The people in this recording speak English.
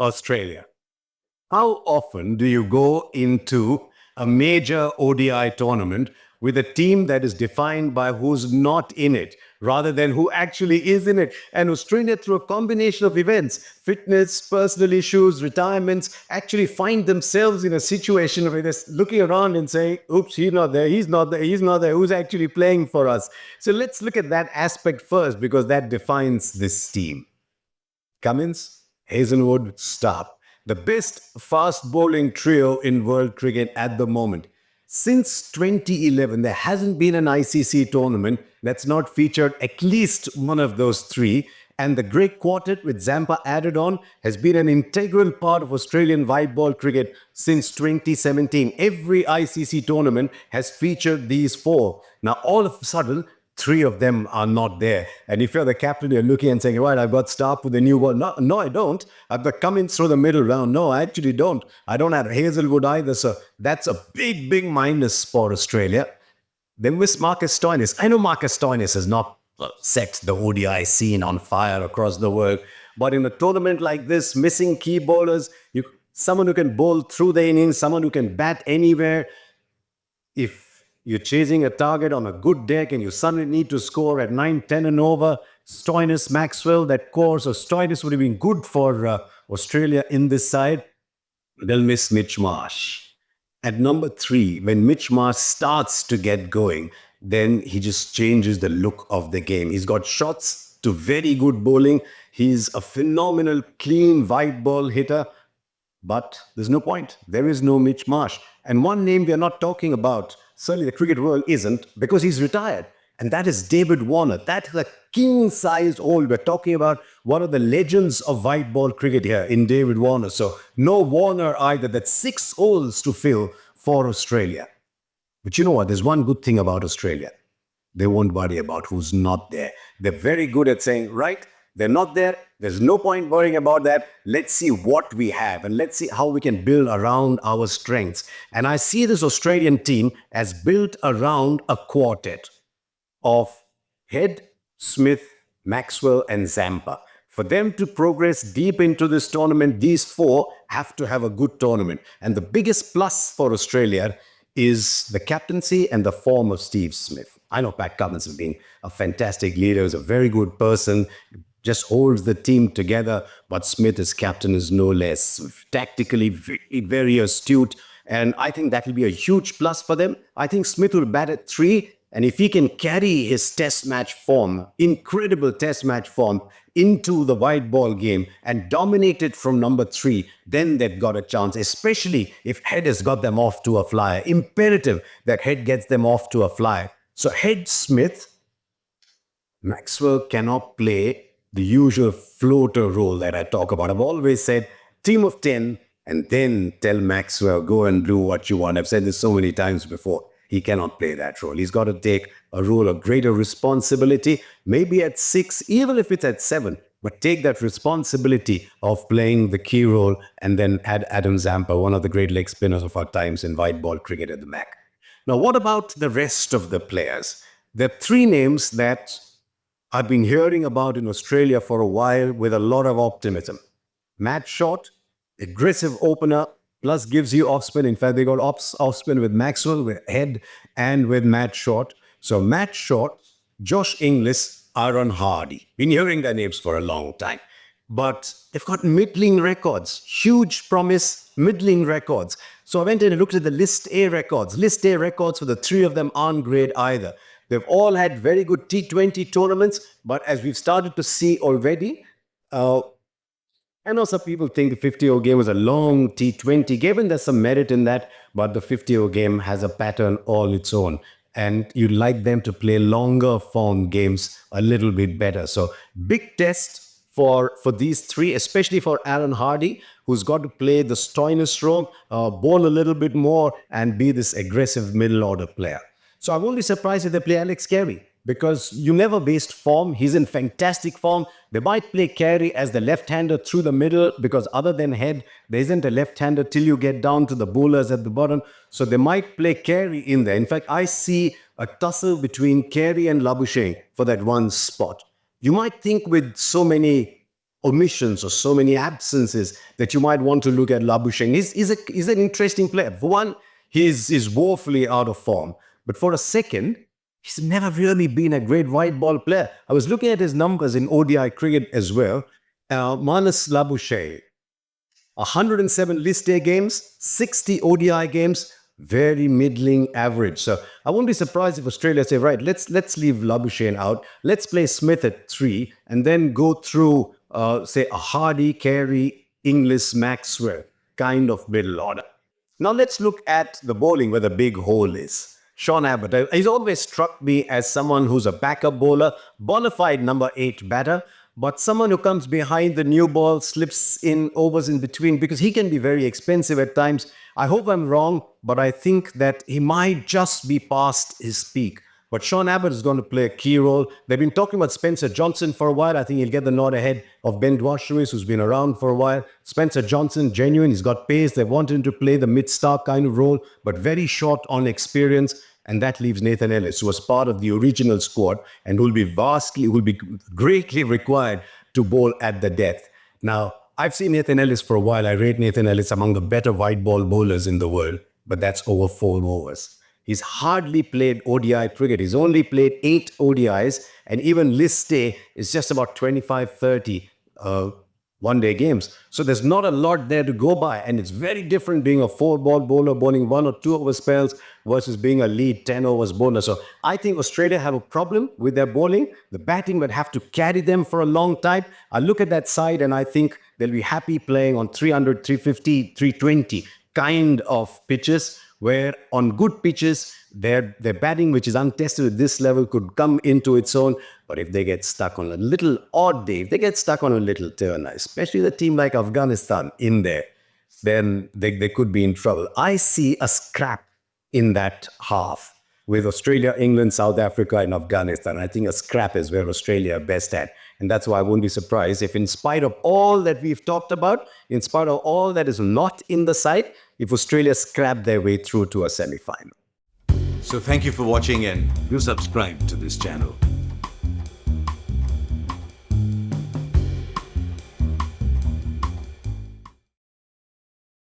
Australia. How often do you go into a major ODI tournament with a team that is defined by who's not in it rather than who actually is in it? And Australia, through a combination of events, fitness, personal issues, retirements, actually find themselves in a situation where they're looking around and saying, oops, he's not there, he's not there, he's not there, who's actually playing for us? So let's look at that aspect first because that defines this team. Cummins, Hazelwood, Stark. The best fast bowling trio in world cricket at the moment. Since 2011, there hasn't been an ICC tournament that's not featured at least one of those three. And the great quartet with Zampa added on has been an integral part of Australian white ball cricket since 2017. Every ICC tournament has featured these four. Now, all of a sudden, three of them are not there. And if you're the captain, you're looking and saying, right, I've got Stark with the new ball. No, I don't. I've got Cummins through the middle round. No, I actually don't. I don't have Hazelwood either. So that's a big, big minus for Australia. Then with Marcus Stoinis. I know Marcus Stoinis has not set the ODI scene on fire across the world. But in a tournament like this, missing key bowlers, someone who can bowl through the innings, someone who can bat anywhere. If you're chasing a target on a good deck and you suddenly need to score at 9, 10 and over, Stoinis, Maxwell, that core. So Stoinis would have been good for Australia in this side. They'll miss Mitch Marsh. At number 3, when Mitch Marsh starts to get going, then he just changes the look of the game. He's got shots to very good bowling. He's a phenomenal, clean, white ball hitter. But there's no point. There is no Mitch Marsh. And one name we are not talking about, certainly the cricket world isn't, because he's retired. And that is David Warner. That's a king-sized old. We're talking about one of the legends of white ball cricket here in David Warner. So no Warner either. That's 6 holes to fill for Australia. But you know what? There's one good thing about Australia. They won't worry about who's not there. They're very good at saying, right, they're not there. There's no point worrying about that. Let's see what we have and let's see how we can build around our strengths. And I see this Australian team as built around a quartet of Head, Smith, Maxwell and Zampa. For them to progress deep into this tournament, these 4 have to have a good tournament. And the biggest plus for Australia is the captaincy and the form of Steve Smith. I know Pat Cummins has been a fantastic leader, is a very good person, just holds the team together, but Smith as captain is no less. Tactically very astute, and I think that will be a huge plus for them. I think Smith will bat at 3, and if he can carry his test match form, incredible test match form, into the white ball game and dominate it from number 3, then they've got a chance, especially if Head has got them off to a flyer. Imperative that Head gets them off to a flyer. So Head, Smith, Maxwell cannot play the usual floater role that I talk about. I've always said team of 10 and then tell Maxwell, go and do what you want. I've said this so many times before. He cannot play that role. He's got to take a role of greater responsibility, maybe at 6, even if it's at 7, but take that responsibility of playing the key role and then add Adam Zampa, one of the great leg spinners of our times in white ball cricket at the back. Now, what about the rest of the players? There are 3 names that I've been hearing about in Australia for a while with a lot of optimism. Matt Short, aggressive opener, plus gives you off-spin. In fact, they got off-spin with Maxwell, with Head, and with Matt Short. So Matt Short, Josh Inglis, Aaron Hardy. Been hearing their names for a long time. But they've got middling records, huge promise, middling records. So I went in and looked at the List A records. List A records for the 3 of them aren't great either. They've all had very good T20 tournaments, but as we've started to see already, I know some people think the 50-over game was a long T20 game, and there's some merit in that, but the 50-over game has a pattern all its own. And you'd like them to play longer form games a little bit better. So big test for these 3, especially for Aaron Hardy, who's got to play the Stoinis role, bowl a little bit more, and be this aggressive middle order player. So I'm only surprised if they play Alex Carey, because you never waste form. He's in fantastic form. They might play Carey as the left-hander through the middle, because other than Head, there isn't a left-hander till you get down to the bowlers at the bottom. So they might play Carey in there. In fact, I see a tussle between Carey and Labuschagne for that one spot. You might think with so many omissions or so many absences that you might want to look at Labuschagne. He's an interesting player. For one, he's woefully out of form. But for a second, he's never really been a great white ball player. I was looking at his numbers in ODI cricket as well. Manas Labuschagne, 107 list A games, 60 ODI games, very middling average. So I won't be surprised if Australia say, right, let's leave Labuschagne out. Let's play Smith at 3 and then go through, say, a Hardy, Carey, Inglis, Maxwell kind of middle order. Now let's look at the bowling where the big hole is. Sean Abbott, he's always struck me as someone who's a backup bowler, bona fide number 8 batter, but someone who comes behind the new ball, slips in overs in between, because he can be very expensive at times. I hope I'm wrong, but I think that he might just be past his peak. But Sean Abbott is going to play a key role. They've been talking about Spencer Johnson for a while. I think he'll get the nod ahead of Ben Dwashewis, who's been around for a while. Spencer Johnson, genuine. He's got pace. They want him to play the mid-star kind of role, but very short on experience. And that leaves Nathan Ellis, who was part of the original squad and will be greatly required to bowl at the death. Now, I've seen Nathan Ellis for a while. I rate Nathan Ellis among the better white ball bowlers in the world, but that's over 4 overs. He's hardly played ODI cricket. He's only played 8 ODIs, and even list A is just about 25, 30 one-day games. So there's not a lot there to go by, and it's very different being a 4-ball bowler bowling 1 or 2 over spells versus being a lead 10 overs bowler. So I think Australia have a problem with their bowling. The batting would have to carry them for a long time. I look at that side and I think they'll be happy playing on 300, 350, 320 kind of pitches, where on good pitches, their batting, which is untested at this level, could come into its own. But if they get stuck on a little odd day, if they get stuck on a little turn, especially the team like Afghanistan in there, then they could be in trouble. I see a scrap in that half with Australia, England, South Africa, and Afghanistan. I think a scrap is where Australia are best at. And that's why I won't be surprised if, in spite of all that we've talked about, in spite of all that is not in the side, if Australia scrap their way through to a semi-final. So thank you for watching, and do subscribe to this channel.